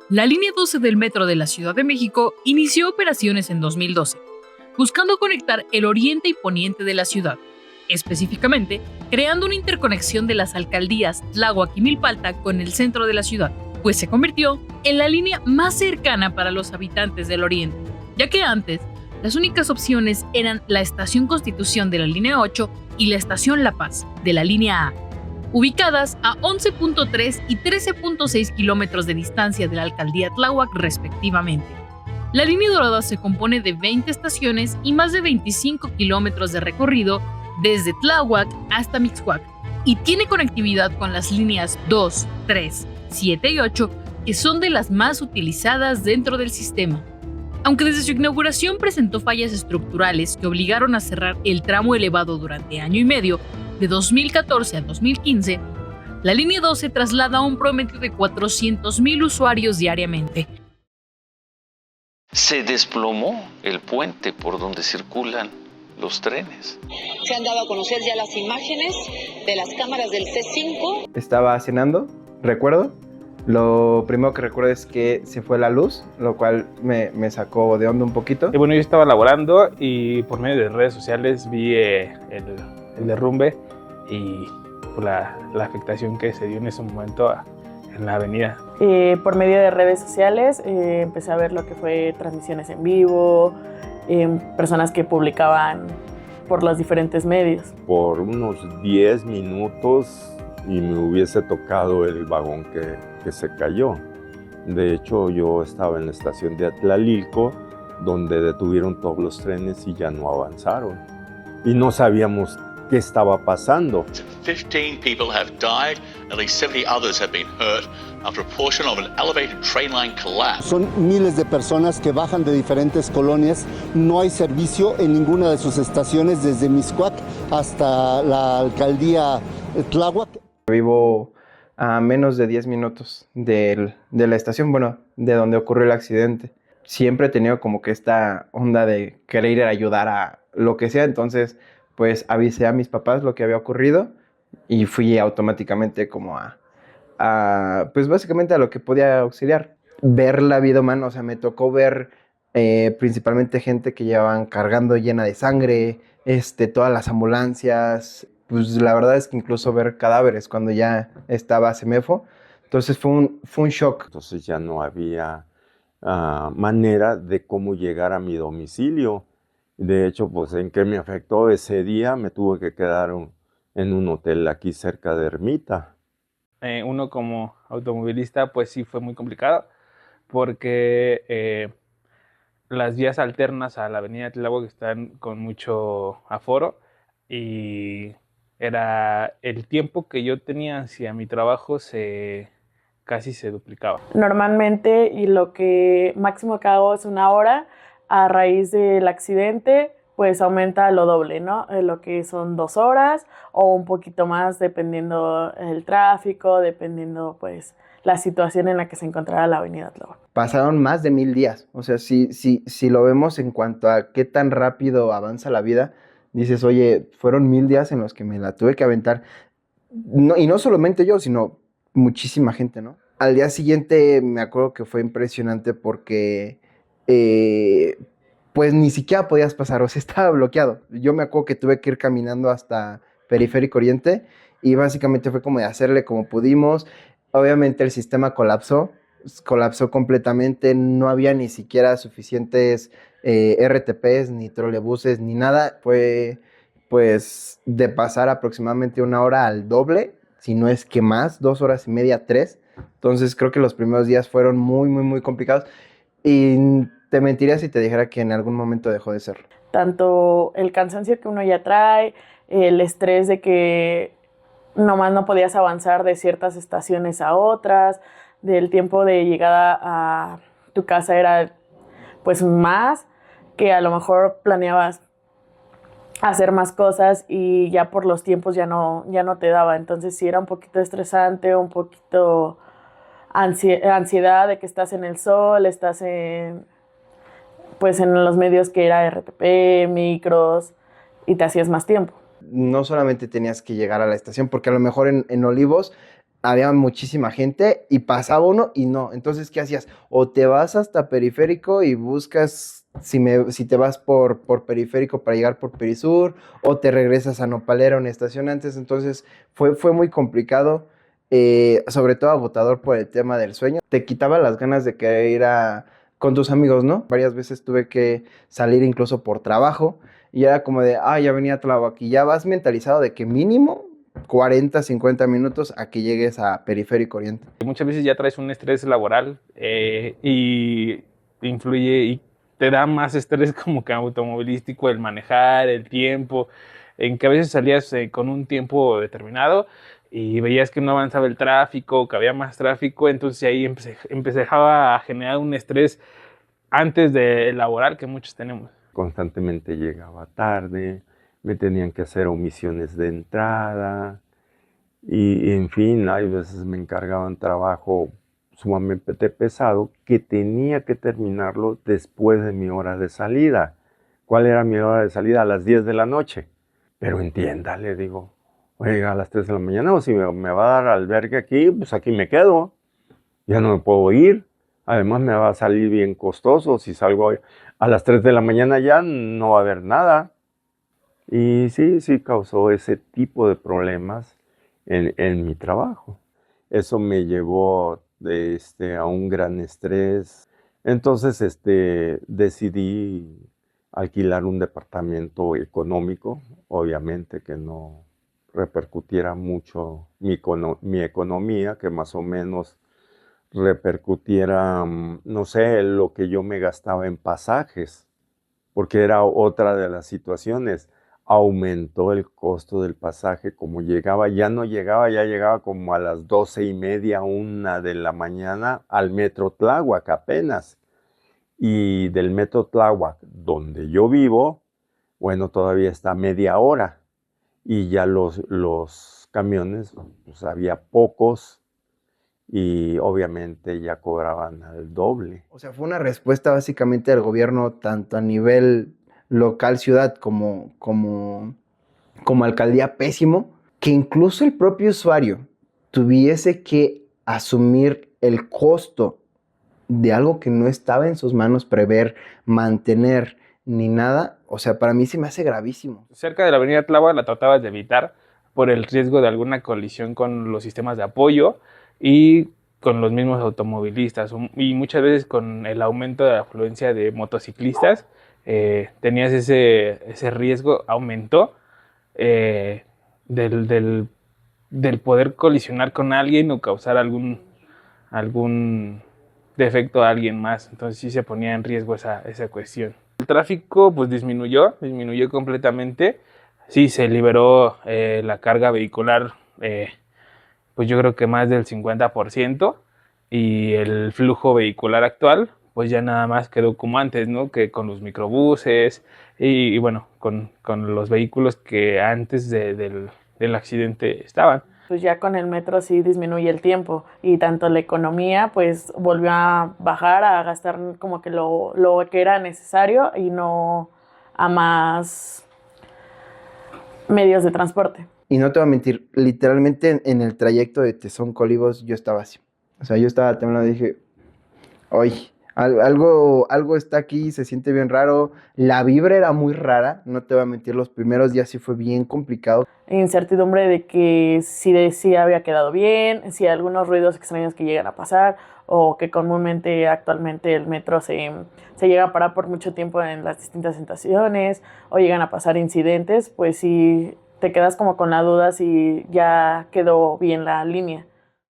La línea 12 del metro de la Ciudad de México inició operaciones en 2012, buscando conectar el oriente y poniente de la ciudad, específicamente creando una interconexión de las alcaldías Tláhuac y Milpalta con el centro de la ciudad, pues se convirtió en la línea más cercana para los habitantes del oriente, ya que antes las únicas opciones eran la estación Constitución de la línea 8 y la estación La Paz de la línea A, ubicadas a 11.3 y 13.6 kilómetros de distancia de la alcaldía Tláhuac respectivamente. La línea dorada se compone de 20 estaciones y más de 25 kilómetros de recorrido desde Tláhuac hasta Mixcoac, y tiene conectividad con las líneas 2, 3, 7 y 8, que son de las más utilizadas dentro del sistema. Aunque desde su inauguración presentó fallas estructurales que obligaron a cerrar el tramo elevado durante año y medio, de 2014 a 2015, la línea 12 traslada a un promedio de 400,000 usuarios diariamente. Se desplomó el puente por donde circulan los trenes. Se han dado a conocer ya las imágenes de las cámaras del C5. Estaba cenando, recuerdo. Lo primero que recuerdo es que se fue la luz, lo cual me sacó de onda un poquito. Y bueno, yo estaba laborando y por medio de redes sociales vi el derrumbe y la afectación que se dio en ese momento en la avenida. Por medio de redes sociales empecé a ver lo que fue transmisiones en vivo, personas que publicaban por los diferentes medios. Por unos 10 minutos y me hubiese tocado el vagón que se cayó. De hecho, yo estaba en la estación de Atlalilco, donde detuvieron todos los trenes y ya no avanzaron. Y no sabíamos qué estaba pasando. 15 people have died, at least 70 others have been hurt after a portion of an elevated train line collapsed. Son miles de personas que bajan de diferentes colonias. No hay servicio en ninguna de sus estaciones, desde Mixcoac hasta la alcaldía Tláhuac. Vivo a menos de 10 minutos de la estación, bueno, de donde ocurrió el accidente. Siempre he tenido como que esta onda de querer ir a ayudar a lo que sea, entonces pues avisé a mis papás lo que había ocurrido y fui automáticamente como pues básicamente a lo que podía auxiliar. Ver la vida humana, o sea, me tocó ver principalmente gente que llevaban cargando llena de sangre, todas las ambulancias. Pues la verdad es que incluso ver cadáveres cuando ya estaba Semefo, entonces fue un shock. Entonces ya no había manera de cómo llegar a mi domicilio. De hecho, pues en qué me afectó ese día, me tuve que quedar en un hotel aquí cerca de Ermita. Uno como automovilista, pues sí fue muy complicado, porque las vías alternas a la avenida Tláhuac están con mucho aforo y era el tiempo que yo tenía hacia mi trabajo casi se duplicaba. Normalmente, y lo que máximo que hago es 1 hora, a raíz del accidente, pues aumenta lo doble, ¿no? Lo que son 2 horas o un poquito más, dependiendo el tráfico, dependiendo pues la situación en la que se encontrara la avenida Tláhuac. Pasaron más de 1000 días, o sea, si lo vemos en cuanto a qué tan rápido avanza la vida, dices, oye, fueron 1000 días en los que me la tuve que aventar, no, y no solamente yo, sino muchísima gente, ¿no? Al día siguiente me acuerdo que fue impresionante porque pues ni siquiera podías pasar, o sea, estaba bloqueado. Yo me acuerdo que tuve que ir caminando hasta Periférico Oriente y básicamente fue como de hacerle como pudimos. Obviamente el sistema colapsó completamente, no había ni siquiera suficientes RTPs, ni trolebuses, ni nada. Fue pues de pasar aproximadamente 1 hora al doble, si no es que más, 2 horas y media, 3. Entonces creo que los primeros días fueron muy, muy, muy complicados y te mentiría si te dijera que en algún momento dejó de serlo. Tanto el cansancio que uno ya trae, el estrés de que nomás no podías avanzar de ciertas estaciones a otras, del tiempo de llegada a tu casa era pues más, que a lo mejor planeabas hacer más cosas y ya por los tiempos ya no te daba. Entonces sí era un poquito estresante, un poquito ansiedad de que estás en el sol, estás en los medios que era RTP, micros, y te hacías más tiempo. No solamente tenías que llegar a la estación, porque a lo mejor en Olivos había muchísima gente y pasaba uno y no. Entonces, ¿qué hacías? O te vas hasta Periférico y buscas si te vas por Periférico para llegar por Perisur, o te regresas a Nopalera, una estación antes. Entonces, fue muy complicado, sobre todo agotador por el tema del sueño. Te quitaba las ganas de querer ir con tus amigos, ¿no? Varias veces tuve que salir incluso por trabajo y era como de, ya venía Tláhuac, y ya vas mentalizado de que mínimo 40, 50 minutos a que llegues a Periférico Oriente. Muchas veces ya traes un estrés laboral y influye y te da más estrés como que automovilístico, el manejar, el tiempo, en que a veces salías con un tiempo determinado y veías que no avanzaba el tráfico, que había más tráfico, entonces ahí empezaba a generar un estrés antes del laboral que muchos tenemos. Constantemente llegaba tarde, me tenían que hacer omisiones de entrada y en fin, hay veces me encargaban trabajo sumamente pesado que tenía que terminarlo después de mi hora de salida. ¿Cuál era mi hora de salida? A las 10 de la noche. Pero entienda, le digo, oiga, a las 3 de la mañana, o si me va a dar albergue aquí, pues aquí me quedo. Ya no me puedo ir. Además me va a salir bien costoso. Si salgo a las 3 de la mañana ya no va a haber nada. Y sí causó ese tipo de problemas en mi trabajo. Eso me llevó a un gran estrés. Entonces decidí alquilar un departamento económico, obviamente que no repercutiera mucho mi economía, que más o menos repercutiera, no sé, lo que yo me gastaba en pasajes, porque era otra de las situaciones. Aumentó el costo del pasaje, como ya llegaba como a las 12:30, 1 de la mañana al Metro Tláhuac apenas. Y del Metro Tláhuac, donde yo vivo, bueno, todavía está media hora. Y ya los camiones, pues había pocos y obviamente ya cobraban el doble. O sea, fue una respuesta básicamente del gobierno, tanto a nivel local, ciudad, como alcaldía, pésimo, que incluso el propio usuario tuviese que asumir el costo de algo que no estaba en sus manos prever, mantener, ni nada. O sea, para mí se me hace gravísimo. Cerca de la avenida Tláhuac la tratabas de evitar por el riesgo de alguna colisión con los sistemas de apoyo y con los mismos automovilistas, y muchas veces con el aumento de la afluencia de motociclistas, tenías ese riesgo, aumentó del poder colisionar con alguien o causar algún defecto a alguien más. Entonces sí se ponía en riesgo esa cuestión. El tráfico pues disminuyó completamente. Sí, se liberó la carga vehicular, pues yo creo que más del 50%, y el flujo vehicular actual pues ya nada más quedó como antes, ¿no? Que con los microbuses y bueno, con los vehículos que antes del accidente estaban. Pues ya con el metro sí disminuye el tiempo y tanto la economía pues volvió a bajar, a gastar como que lo que era necesario y no a más medios de transporte. Y no te voy a mentir, literalmente en el trayecto de Tezonco-Olivos yo estaba así. O sea, yo estaba temblando y dije, oye, algo está aquí, se siente bien raro. La vibra era muy rara, no te voy a mentir, los primeros días sí fue bien complicado. Incertidumbre de que si había quedado bien, si algunos ruidos extraños que llegan a pasar, o que comúnmente actualmente el metro se llega a parar por mucho tiempo en las distintas estaciones, o llegan a pasar incidentes, pues sí te quedas como con la duda si ya quedó bien la línea.